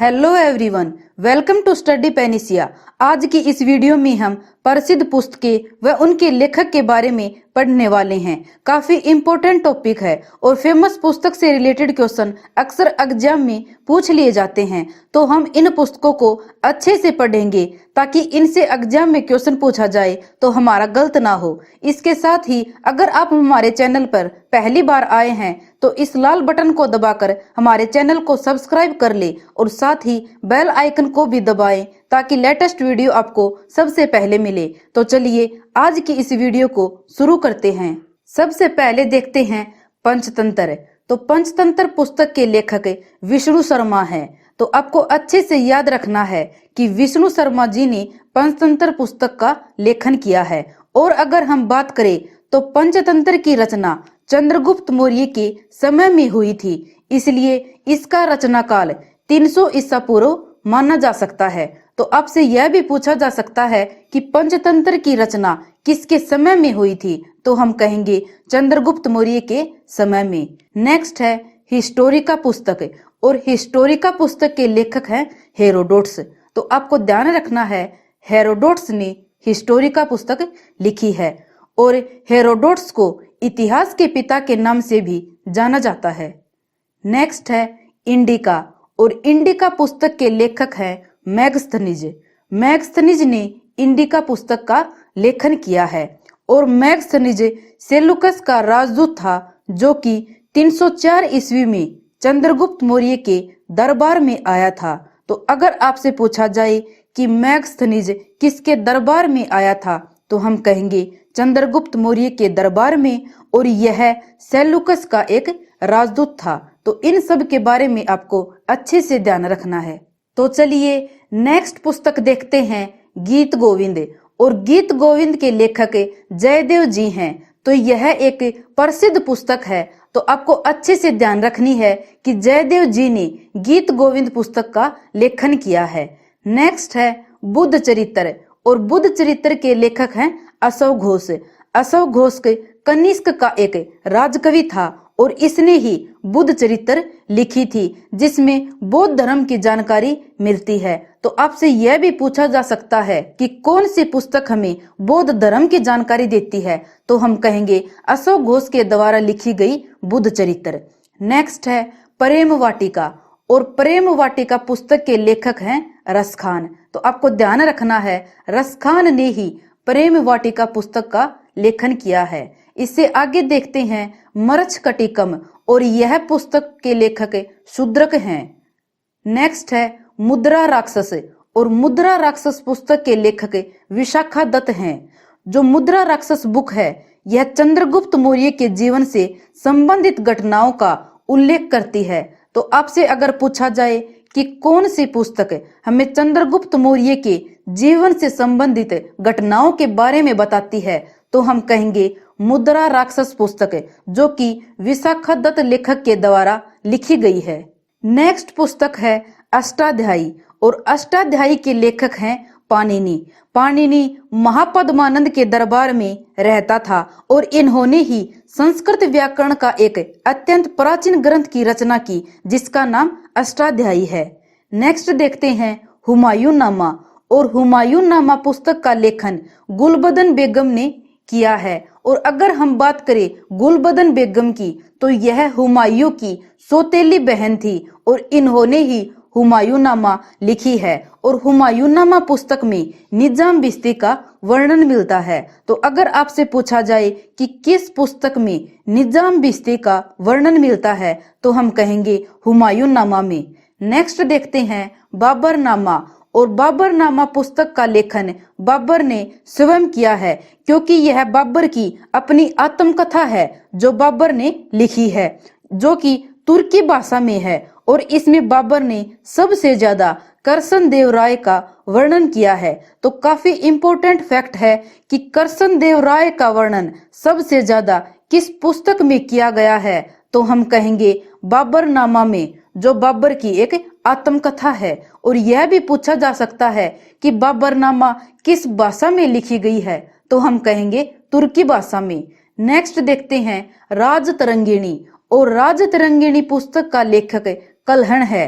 Hello everyone, welcome to study panacea. आज की इस वीडियो में हम प्रसिद्ध पुस्तकें व उनके लेखक के बारे में पढ़ने वाले हैं। काफी इम्पोर्टेंट टॉपिक है और फेमस पुस्तक से रिलेटेड क्वेश्चन अक्सर एग्जाम में पूछ लिए जाते हैं, तो हम इन पुस्तकों को अच्छे से पढ़ेंगे ताकि इनसे एग्जाम में क्वेश्चन पूछा जाए तो हमारा गलत ना हो। इसके साथ ही अगर आप हमारे चैनल पर पहली बार आए हैं तो इस लाल बटन को दबाकर हमारे चैनल को सब्सक्राइब कर ले और साथ ही बेल आइकन को भी दबाएं ताकि लेटेस्ट वीडियो आपको सबसे पहले मिले। तो चलिए आज की इस वीडियो को शुरू करते हैं। सबसे पहले देखते हैं पंचतंत्र। तो पंचतंत्र पुस्तक के लेखक विष्णु शर्मा हैं। तो आपको अच्छे से याद रखना है कि विष्णु शर्मा जी ने पंचतंत्र पुस्तक का लेखन किया है। और अगर हम बात करें तो पंचतंत्र की रचना चंद्रगुप्त मौर्य के समय में हुई थी, इसलिए इसका रचना काल 300 ईसा पूर्व माना जा सकता है। तो आपसे यह भी पूछा जा सकता है कि पंचतंत्र की रचना किसके समय में हुई थी, तो हम कहेंगे चंद्रगुप्त मौर्य के समय में। नेक्स्ट है हिस्टोरिका पुस्तक, और हिस्टोरिका पुस्तक के लेखक हैं हेरोडोट्स। तो आपको ध्यान रखना है हेरोडोट्स ने हिस्टोरिका पुस्तक लिखी है और हेरोडोट्स को इतिहास के पिता के नाम से भी जाना जाता है। नेक्स्ट है इंडिका, और इंडिका पुस्तक के लेखक हैं मैगस्थनीज। मैगस्थनीज ने इंडिका पुस्तक का लेखन किया है और मैगस्थनीज सेलुकस का राजदूत था जो कि 304 ईस्वी में चंद्रगुप्त मौर्य के दरबार में आया था। तो अगर आपसे पूछा जाए कि मैगस्थनीज किसके दरबार में आया था, तो हम कहेंगे चंद्रगुप्त मौर्य के दरबार में, और यह सेलुकस का एक राजदूत था। तो इन सब के बारे में आपको अच्छे से ध्यान रखना है। तो चलिए नेक्स्ट पुस्तक देखते हैं गीत गोविंद, और गीत गोविंद के लेखक जयदेव जी हैं। तो यह एक प्रसिद्ध पुस्तक है, तो आपको अच्छे से ध्यान रखनी है कि जयदेव जी ने गीत गोविंद पुस्तक का लेखन किया है। नेक्स्ट है बुद्ध चरित्र, और बुद्ध चरित्र के लेखक हैं अशोक घोष। अशोक घोष कनिष्क का एक राजकवि था और इसने ही बुद्ध चरित्र लिखी थी जिसमें बौद्ध धर्म की जानकारी मिलती है। तो आपसे यह भी पूछा जा सकता है कि कौन सी पुस्तक हमें बौद्ध धर्म की जानकारी देती है, तो हम कहेंगे अशोक घोष के द्वारा लिखी गई बुद्ध चरित्र। नेक्स्ट है प्रेम वाटिका, और प्रेम वाटिका पुस्तक के लेखक हैं रसखान। तो आपको ध्यान रखना है रसखान ने ही प्रेम वाटिका पुस्तक का लेखन किया है। इससे आगे देखते हैं मरच्छकटिकम, और यह पुस्तक के लेखक शूद्रक हैं। नेक्स्ट है मुद्रा राक्षस, और मुद्रा राक्षस पुस्तक के लेखक विशाखा दत्त हैं। जो मुद्रा राक्षस बुक है यह चंद्रगुप्त मौर्य के जीवन से संबंधित घटनाओं का उल्लेख करती है। तो आपसे अगर पूछा जाए कि कौन सी पुस्तक हमें चंद्रगुप्त मौर्य के जीवन से संबंधित घटनाओं के बारे में बताती है, तो हम कहेंगे मुद्रा राक्षस पुस्तक, जो कि विशाखा दत्त लेखक के द्वारा लिखी गई है। नेक्स्ट पुस्तक है अष्टाध्यायी, और अष्टाध्यायी के लेखक हैं पाणिनि। पाणिनि महापद्मानंद के दरबार में रहता था और इन्होंने ही संस्कृत व्याकरण का एक अत्यंत प्राचीन ग्रंथ की रचना की जिसका नाम अष्टाध्यायी है। नेक्स्ट देखते हैं हुमायूं नामा, और हुमायूं नामा पुस्तक का लेखन गुलबदन बेगम ने किया है। और अगर हम बात करें गुलबदन बेगम की, तो यह हुमायूं की सौतेली बहन थी और इन्होंने ही हुमायूंनामा लिखी है। और हुमायूंनामा पुस्तक में निजाम बिस्ती का वर्णन मिलता है। तो अगर आपसे पूछा जाए कि किस पुस्तक में निजाम बिस्ती का वर्णन मिलता है, तो हम कहेंगे हुमायूंनामा में। नेक्स्ट देखते हैं बाबरनामा, और बाबरनामा पुस्तक का लेखन बाबर ने स्वयं किया है, क्योंकि यह बाबर की अपनी आत्मकथा है जो बाबर ने लिखी है, जो कि तुर्की भाषा में है। और इसमें बाबर ने सबसे ज्यादा करसन देव राय का वर्णन किया है। तो काफी इंपॉर्टेंट फैक्ट है कि करसन देव राय का वर्णन सबसे ज्यादा किस पुस्तक में किया गया है, तो हम कहेंगे बाबरनामा में, जो बाबर की एक आत्मकथा है। और यह भी पूछा जा सकता है कि बाबरनामा किस भाषा में लिखी गई है, तो हम कहेंगे तुर्की भाषा में। नेक्स्ट देखते हैं राजतरंगिणी, और राजतरंगिणी पुस्तक का लेखक कल्हण है।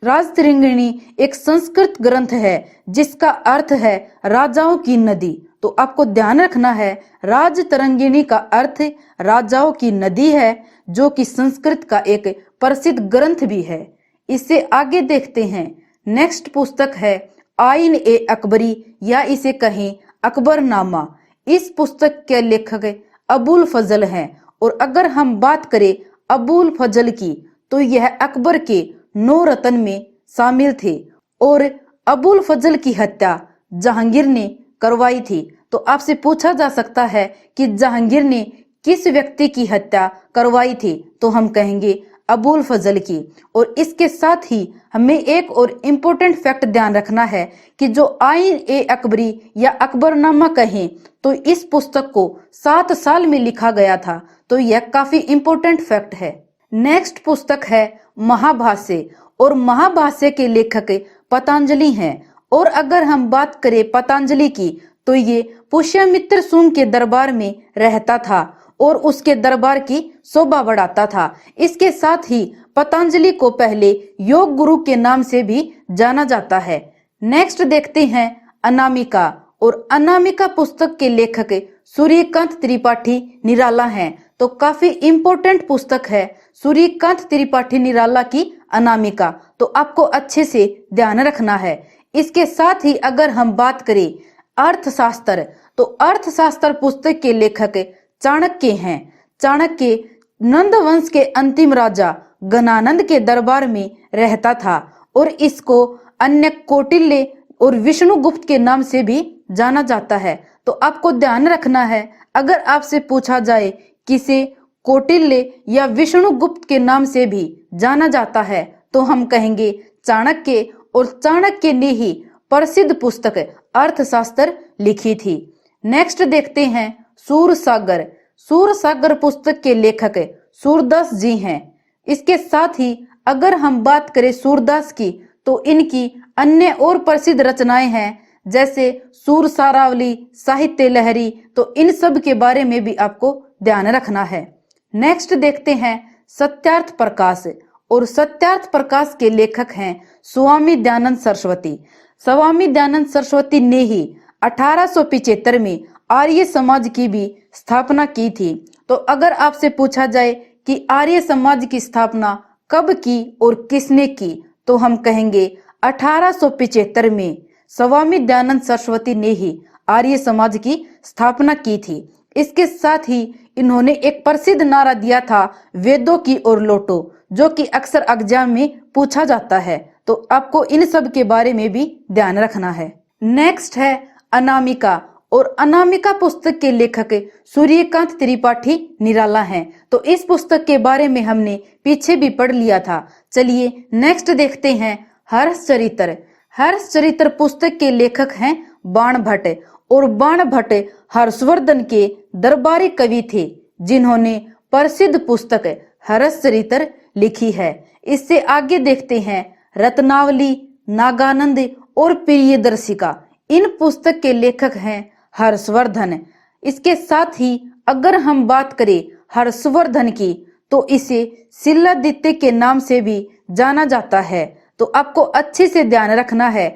राजतरंगिणी एक संस्कृत ग्रंथ है जिसका अर्थ है राजाओं की नदी। तो आपको ध्यान रखना है, राजतरंगिणी का अर्थ राजाओं की नदी है, जो कि संस्कृत का एक प्रसिद्ध ग्रंथ भी है। इससे आगे देखते हैं। नेक्स्ट पुस्तक है आइन ए अकबरी, या इसे कहें अकबरनामा। इस पुस्तक के लेखक अबुल फजल हैं, और अगर हम बात करें अबुल फजल की तो यह अकबर के 9 रत्न में शामिल थे, और अबुल फजल की हत्या जहांगीर ने करवाई थी। तो आपसे पूछा जा सकता है कि जहांगीर ने किस व्यक्ति की हत्या करवाई थी, तो हम कहेंगे अबुल फजल की। और इसके साथ ही हमें एक और इम्पोर्टेंट फैक्ट ध्यान रखना है कि जो आइन ए अकबरी या अकबरनामा कहें तो इस पुस्तक को 7 साल में लिखा गया था। तो यह काफी इम्पोर्टेंट फैक्ट है। नेक्स्ट पुस्तक है महाभाष्य, और महाभाष्य के लेखक पतंजलि हैं। और अगर हम बात करें पतंजलि की तो ये पुष्यमित्र शुंग के दरबार में रहता था और उसके दरबार की शोभा बढ़ाता था। इसके साथ ही पतंजलि को पहले योग गुरु के नाम से भी जाना जाता है। नेक्स्ट देखते हैं अनामिका, और अनामिका पुस्तक के लेखक सूर्यकांत त्रिपाठी निराला हैं। तो काफी इम्पोर्टेंट पुस्तक है सूर्यकांत त्रिपाठी निराला की अनामिका। तो आपको अच्छे से ध्यान रखना है। इसके साथ ही अगर हम बात करें अर्थशास्त्र, तो अर्थशास्त्र पुस्तक के लेखक चाणक्य हैं। चाणक्य नंद वंश के अंतिम राजा गणानंद के दरबार में रहता था, और इसको अन्य कौटिल्य और विष्णुगुप्त के नाम से भी जाना जाता है। तो आपको ध्यान रखना है, अगर आपसे पूछा जाए किसे कौटिल्य या विष्णुगुप्त के नाम से भी जाना जाता है, तो हम कहेंगे चाणक्य, और चाणक्य ने ही प्रसिद्ध पुस्तक अर्थशास्त्र लिखी थी। नेक्स्ट देखते हैं सूरसागर। सूरसागर पुस्तक के लेखक सूरदास जी हैं। इसके साथ ही अगर हम बात करें सूरदास की तो इनकी अन्य और प्रसिद्ध रचनाएं हैं, जैसे सूरसारावली, साहित्य लहरी। तो इन सब के बारे में भी आपको ध्यान रखना है। नेक्स्ट देखते हैं सत्यार्थ प्रकाश, और सत्यार्थ प्रकाश के लेखक हैं स्वामी दयानंद सरस्वती। स्वामी दयानंद सरस्वती ने ही 1875 में आर्य समाज की भी स्थापना की थी। तो अगर आपसे पूछा जाए कि आर्य समाज की स्थापना कब की और किसने की, तो हम कहेंगे 1875 में स्वामी दयानंद सरस्वती ने ही आर्य समाज की स्थापना की थी। इसके साथ ही इन्होंने एक प्रसिद्ध नारा दिया था, वेदों की ओर लौटो, जो कि अक्सर एग्जाम में पूछा जाता है। तो आपको इन सब के बारे में भी ध्यान रखना है। नेक्स्ट है अनामिका, और अनामिका पुस्तक के लेखक सूर्यकांत त्रिपाठी निराला हैं। तो इस पुस्तक के बारे में हमने पीछे भी पढ़ लिया था। चलिए नेक्स्ट देखते हैं हर्षचरित्र। हर्षचरित्र पुस्तक के लेखक हैं बाणभट्ट, और बाणभट्ट हर्षवर्धन के दरबारी कवि थे, जिन्होंने प्रसिद्ध पुस्तक हर्षचरित्र लिखी है। इससे आगे देखते हैं रत्नावली, नागानंद और प्रियदर्शिका। इन पुस्तक के लेखक हैं हर्षवर्धन। इसके साथ ही अगर हम बात करें हर्षवर्धन की तो इसे शिलादित्य के नाम से भी जाना जाता है। तो आपको अच्छे से ध्यान रखना है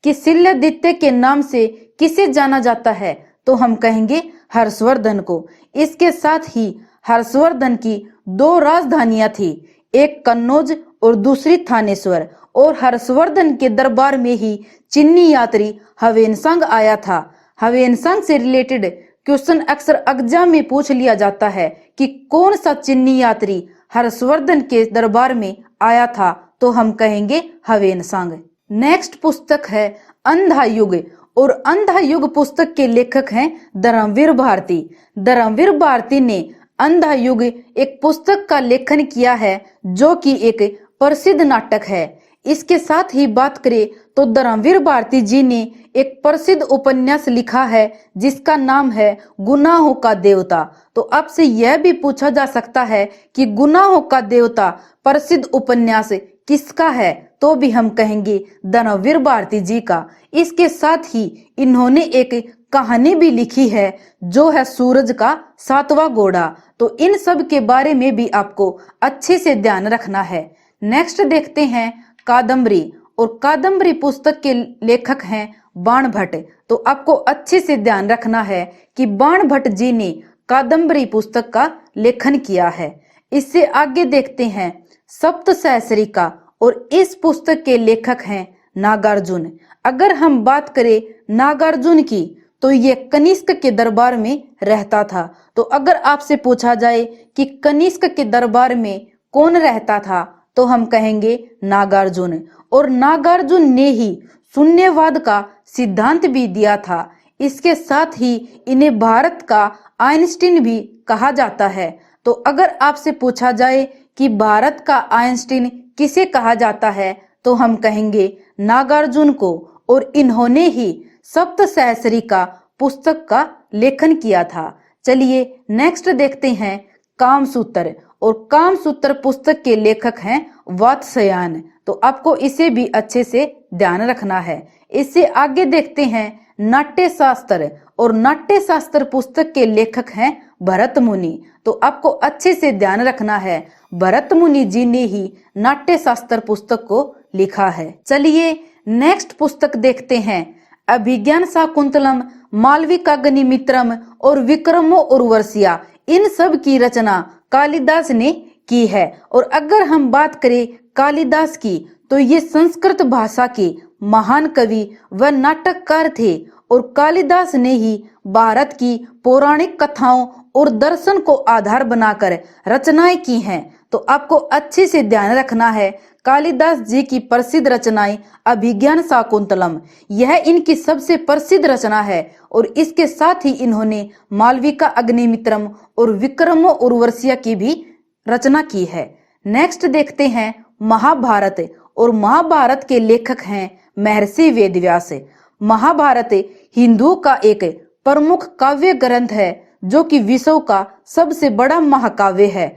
कि शिलादित्य के नाम से किसे जाना जाता है, तो हम कहेंगे हर्षवर्धन को। इसके साथ ही हर्षवर्धन की 2 राजधानियां थी, एक कन्नौज और दूसरी थानेश्वर। और हर्षवर्धन के दरबार में ही चीनी यात्री ह्वेनसांग आया था। ह्वेनसांग से रिलेटेड क्वेश्चन अक्सर एग्जाम में पूछ लिया जाता है कि कौन सा चीनी यात्री हर्षवर्धन के दरबार में आया था, तो हम कहेंगे ह्वेनसांग। नेक्स्ट पुस्तक है अंधा युग, और अंधा युग पुस्तक के लेखक हैं धर्मवीर भारती। धर्मवीर भारती ने अंधा युग एक पुस्तक का लेखन किया है, जो कि एक प्रसिद्ध नाटक है। इसके साथ ही बात करें तो धर्मवीर भारती जी ने एक प्रसिद्ध उपन्यास लिखा है जिसका नाम है गुनाहों का देवता। तो आपसे यह भी पूछा जा सकता है कि गुनाहों का देवता प्रसिद्ध उपन्यास किसका है, तो भी हम कहेंगे धर्मवीर भारती जी का। इसके साथ ही इन्होंने एक कहानी भी लिखी है जो है सूरज का 7वां घोड़ा। तो इन सब के बारे में भी आपको अच्छे से ध्यान रखना है। नेक्स्ट देखते हैं कादम्बरी, और कादम्बरी पुस्तक के लेखक हैं बाणभट्ट। तो आपको अच्छे से ध्यान रखना है कि बाणभट्ट जी ने कादम्बरी पुस्तक का लेखन किया है। इससे आगे देखते हैं सप्त सहस्रिका, और इस पुस्तक के लेखक हैं नागार्जुन। अगर हम बात करें नागार्जुन की, तो ये कनिष्क के दरबार में रहता था। तो अगर आपसे पूछा जाए कि कनिष्क के दरबार में कौन रहता था, तो हम कहेंगे नागार्जुन। और नागार्जुन ने ही शून्यवाद का सिद्धांत भी दिया था। इसके साथ ही इन्हें भारत का आइंस्टीन भी कहा जाता है। तो अगर आपसे पूछा जाए कि भारत का आइंस्टीन किसे कहा जाता है, तो हम कहेंगे नागार्जुन को। और इन्होंने ही सप्त सहस्रिका पुस्तक का लेखन किया था। चलिए नेक्स्ट देखते हैं कामसूत्र, और कामसूत्र पुस्तक के लेखक हैं वात्स्यायन। तो आपको इसे भी अच्छे से ध्यान रखना है। इससे आगे देखते हैं नाट्य शास्त्र, और नाट्य शास्त्र पुस्तक के लेखक हैं भरत मुनि। तो आपको अच्छे से ध्यान रखना है, भरत मुनि जी ने ही नाट्य शास्त्र पुस्तक को लिखा है। चलिए नेक्स्ट पुस्तक देखते हैं अभिज्ञान शाकुंतलम, मालविकाग्निमित्रम और विक्रमो उर्वशिया। इन सब की रचना कालिदास ने की है। और अगर हम बात करें कालिदास की, तो ये संस्कृत भाषा के महान कवि व नाटककार थे। और कालिदास ने ही भारत की पौराणिक कथाओं और दर्शन को आधार बनाकर रचनाएं की हैं। तो आपको अच्छे से ध्यान रखना है, कालिदास जी की प्रसिद्ध रचनाएं अभिज्ञान शाकुंतलम, यह इनकी सबसे प्रसिद्ध रचना है। और इसके साथ ही इन्होंने मालविका अग्निमित्रम और विक्रमो उर्वशिया की भी रचना की है। नेक्स्ट देखते हैं महाभारत, और महाभारत के लेखक हैं महर्षि वेदव्यास। महाभारत हिंदुओं का एक प्रमुख काव्य ग्रंथ है, जो कि विश्व का सबसे बड़ा महाकाव्य है।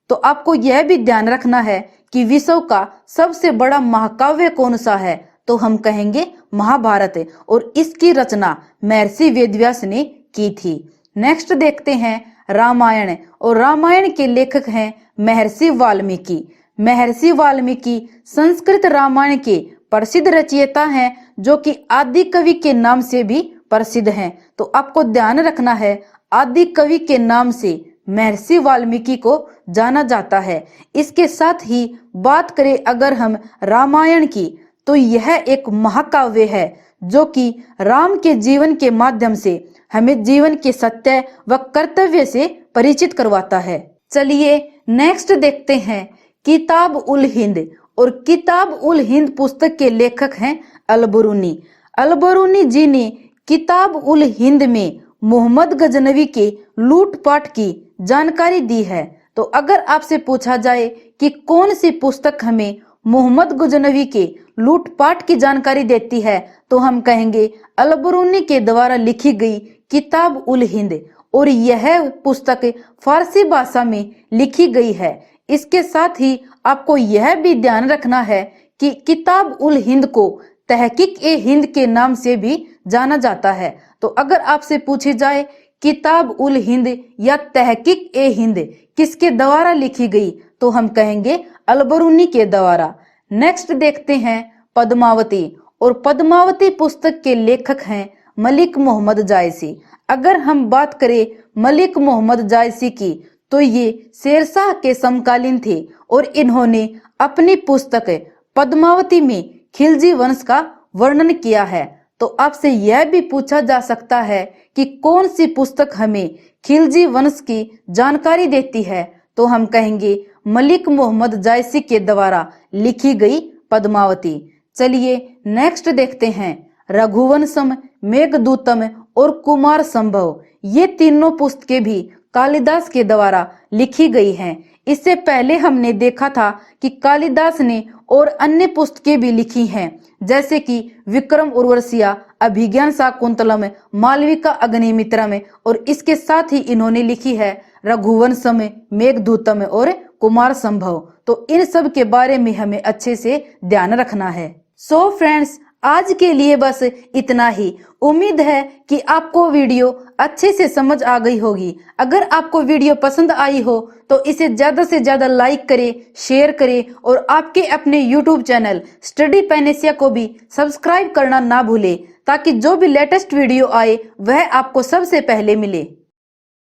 तो आपको यह भी ध्यान रखना है कि विश्व का सबसे बड़ा महाकाव्य कौन सा है, तो हम कहेंगे महाभारत। और इसकी रचना महर्षि वेदव्यास ने की थी। नेक्स्ट देखते हैं रामायण, और रामायण के लेखक हैं महर्षि वाल्मीकि। महर्षि वाल्मीकि संस्कृत रामायण के प्रसिद्ध रचयिता हैं, जो कि आदि कवि के नाम से भी प्रसिद्ध हैं। तो आपको ध्यान रखना है, आदि कवि के नाम से महर्षि वाल्मीकि को जाना जाता है। इसके साथ ही बात करें अगर हम रामायण की, तो यह एक महाकाव्य है, जो कि राम के जीवन के माध्यम से हमें जीवन के सत्य व कर्तव्य से परिचित करवाता है। चलिए नेक्स्ट देखते हैं किताब उल हिंद, और किताब उल हिंद पुस्तक के लेखक हैं अलबरूनी। अलबरूनी जी ने किताब उल हिंद में मोहम्मद गजनवी के लूटपाट की जानकारी दी है। तो अगर आपसे पूछा जाए कि कौन सी पुस्तक हमें मोहम्मद गजनवी के लूटपाट की जानकारी देती है, तो हम कहेंगे अलबरूनी के द्वारा लिखी गई किताब उल हिंद। और यह पुस्तक फारसी भाषा में लिखी गई है। इसके साथ ही आपको यह भी ध्यान रखना है कि किताब उल हिंद को तहकीक ए हिंद के नाम से भी जाना जाता है। तो अगर आपसे पूछी जाए किताब उल हिंद या तहकीक ए हिंद किसके द्वारा लिखी गई, तो हम कहेंगे अलबरूनी के द्वारा। नेक्स्ट देखते हैं पद्मावती, और पद्मावती पुस्तक के लेखक हैं मलिक मोहम्मद जायसी। अगर हम बात करें मलिक मोहम्मद जायसी की, तो ये शेरशाह के समकालीन थे। और इन्होंने अपनी पुस्तक पद्मावती में खिलजी वंश का वर्णन किया है। तो आपसे यह भी पूछा जा सकता है कि कौन सी पुस्तक हमें खिलजी वंश की जानकारी देती है, तो हम कहेंगे मलिक मोहम्मद जायसी के द्वारा लिखी गई पद्मावती। चलिए नेक्स्ट देखते हैं रघुवंशम, मेघदूतम और कुमार संभव। ये तीनों पुस्तकें भी कालिदास के द्वारा लिखी गई हैं। इससे पहले हमने देखा था कि कालिदास ने और अन्य पुस्तकें भी लिखी हैं, जैसे कि विक्रम उर्वशिया, अभिज्ञान शाकुंतलम, मालविका अग्निमित्रम, और इसके साथ ही इन्होंने लिखी है रघुवंशम, मेघदूतम और कुमार संभव। तो इन सब के बारे में हमें अच्छे से ध्यान रखना है। सो फ्रेंड्स, आज के लिए बस इतना ही। उम्मीद है कि आपको वीडियो अच्छे से समझ आ गई होगी। अगर आपको वीडियो पसंद आई हो तो इसे ज्यादा से ज्यादा लाइक करें, शेयर करें और आपके अपने YouTube चैनल स्टडी पैनेसिया को भी सब्सक्राइब करना ना भूलें, ताकि जो भी लेटेस्ट वीडियो आए वह आपको सबसे पहले मिले।